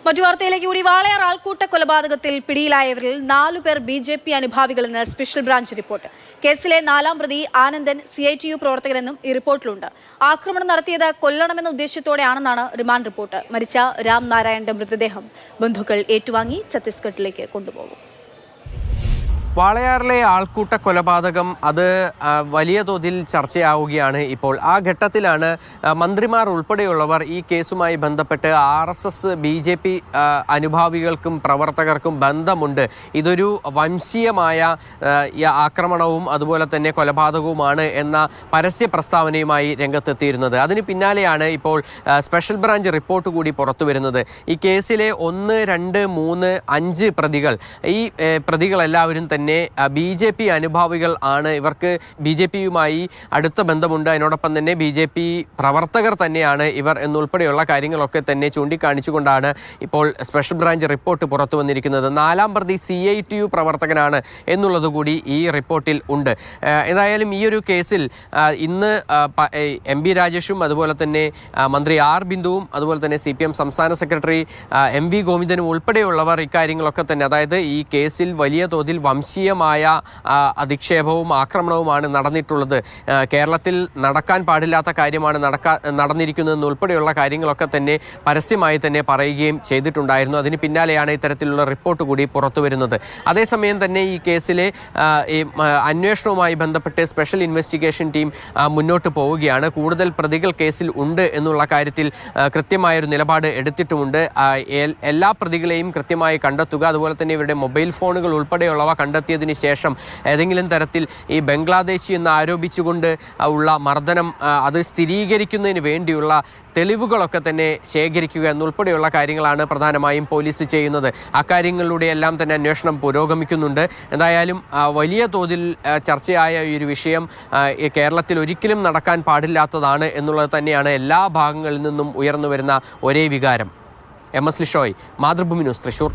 മറ്റു വാർത്തയിലേക്ക് കൂടി വാളയാർ ആൾക്കൂട്ട കൊലപാതകത്തിൽ പിടിയിലായവരിൽ 4 പേർ BJP അനുഭാവികളെന്ന് സ്പെഷ്യൽ ബ്രാഞ്ച് റിപ്പോർട്ട്. കേസിലെ 4ാം പ്രതി ആനന്ദൻ CITU പ്രവർത്തകനെന്നും ഈ റിപ്പോർട്ടിലുണ്ട്. ആക്രമണം നടത്തിയത് കൊല്ലണമെന്ന ഉദ്ദേശത്തോടെയാണെന്നാണ് റിമാൻഡ് റിപ്പോർട്ട്. മരിച്ച രാം നാരായണന്റെ മൃതദേഹം ബന്ധുക്കൾ ഏറ്റുവാങ്ങി ഛത്തീസ്ഗഡിലേക്ക് കൊണ്ടുപോകും. വാളയാറിലെ ആൾക്കൂട്ട കൊലപാതകം അത് വലിയ തോതിൽ ചർച്ചയാവുകയാണ് ഇപ്പോൾ. ആ ഘട്ടത്തിലാണ് മന്ത്രിമാർ ഉൾപ്പെടെയുള്ളവർ ഈ കേസുമായി ബന്ധപ്പെട്ട് RSS BJP അനുഭാവികൾക്കും പ്രവർത്തകർക്കും ബന്ധമുണ്ട്, ഇതൊരു വംശീയമായ ആക്രമണവും അതുപോലെ തന്നെ കൊലപാതകവുമാണ് എന്ന പരസ്യ പ്രസ്താവനയുമായി രംഗത്തെത്തിയിരുന്നത്. അതിന് പിന്നാലെയാണ് ഇപ്പോൾ സ്പെഷ്യൽ ബ്രാഞ്ച് റിപ്പോർട്ട് കൂടി പുറത്തു വരുന്നത്. ഈ കേസിലെ 1, 2, 3, 5 പ്രതികൾ, ഈ പ്രതികളെല്ലാവരും തന്നെ BJP അനുഭാവികൾ ആണ്. ഇവർക്ക് BJPയുമായി അടുത്ത ബന്ധമുണ്ട്, അതിനോടൊപ്പം തന്നെ BJP പ്രവർത്തകർ തന്നെയാണ് ഇവർ എന്നുൾപ്പെടെയുള്ള കാര്യങ്ങളൊക്കെ തന്നെ ചൂണ്ടിക്കാണിച്ചുകൊണ്ടാണ് ഇപ്പോൾ സ്പെഷ്യൽ ബ്രാഞ്ച് റിപ്പോർട്ട് പുറത്തു വന്നിരിക്കുന്നത്. 4ാം പ്രതി CITU പ്രവർത്തകനാണ് എന്നുള്ളതുകൂടി ഈ റിപ്പോർട്ടിൽ ഉണ്ട്. ഏതായാലും ഈ ഒരു കേസിൽ ഇന്ന് MB രാജേഷും അതുപോലെ തന്നെ മന്ത്രി R ബിന്ദുവും അതുപോലെ തന്നെ CPM സംസ്ഥാന സെക്രട്ടറി MV ഗോവിന്ദനും ഉൾപ്പെടെയുള്ളവർ ഇക്കാര്യങ്ങളൊക്കെ തന്നെ, അതായത് ഈ കേസിൽ വലിയ തോതിൽ വംശീയമായ അധിക്ഷേപവും ആക്രമണവുമാണ് നടന്നിട്ടുള്ളത്, കേരളത്തിൽ നടക്കാൻ പാടില്ലാത്ത കാര്യമാണ് നടന്നിരിക്കുന്നതെന്ന് ഉൾപ്പെടെയുള്ള കാര്യങ്ങളൊക്കെ തന്നെ പരസ്യമായി തന്നെ പറയുകയും ചെയ്തിട്ടുണ്ടായിരുന്നു. അതിന് പിന്നാലെയാണ് ഇത്തരത്തിലുള്ള റിപ്പോർട്ട് കൂടി പുറത്തു വരുന്നത്. അതേസമയം തന്നെ ഈ കേസിലെ അന്വേഷണവുമായി ബന്ധപ്പെട്ട് സ്പെഷ്യൽ ഇൻവെസ്റ്റിഗേഷൻ ടീം മുന്നോട്ട് പോവുകയാണ്. കൂടുതൽ പ്രതികൾ കേസിൽ ഉണ്ട് എന്നുള്ള കാര്യത്തിൽ കൃത്യമായൊരു നിലപാട് എടുത്തിട്ടുമുണ്ട്. എല്ലാ പ്രതികളെയും കൃത്യമായി കണ്ടെത്തുക, അതുപോലെ തന്നെ ഇവരുടെ മൊബൈൽ ഫോണുകൾ ഉൾപ്പെടെയുള്ളവ കണ്ടെത്തിയതിന് ശേഷം ഏതെങ്കിലും തരത്തിൽ ഈ ബംഗ്ലാദേശി എന്ന് ആരോപിച്ചുകൊണ്ട് ഉള്ള മർദ്ദനം അത് സ്ഥിരീകരിക്കുന്നതിന് വേണ്ടിയുള്ള തെളിവുകളൊക്കെ തന്നെ ശേഖരിക്കുക എന്നുൾപ്പെടെയുള്ള കാര്യങ്ങളാണ് പ്രധാനമായും പോലീസ് ചെയ്യുന്നത്. അക്കാര്യങ്ങളിലൂടെ എല്ലാം തന്നെ അന്വേഷണം പുരോഗമിക്കുന്നുണ്ട്. എന്തായാലും വലിയ തോതിൽ ചർച്ചയായ ഈ ഒരു വിഷയം കേരളത്തിൽ ഒരിക്കലും നടക്കാൻ പാടില്ലാത്തതാണ് എന്നുള്ളത് തന്നെയാണ് എല്ലാ ഭാഗങ്ങളിൽ നിന്നും ഉയർന്നു വരുന്ന ഒരേ വികാരം. MS Lishoy, Mathrubhumi news, Thrissur.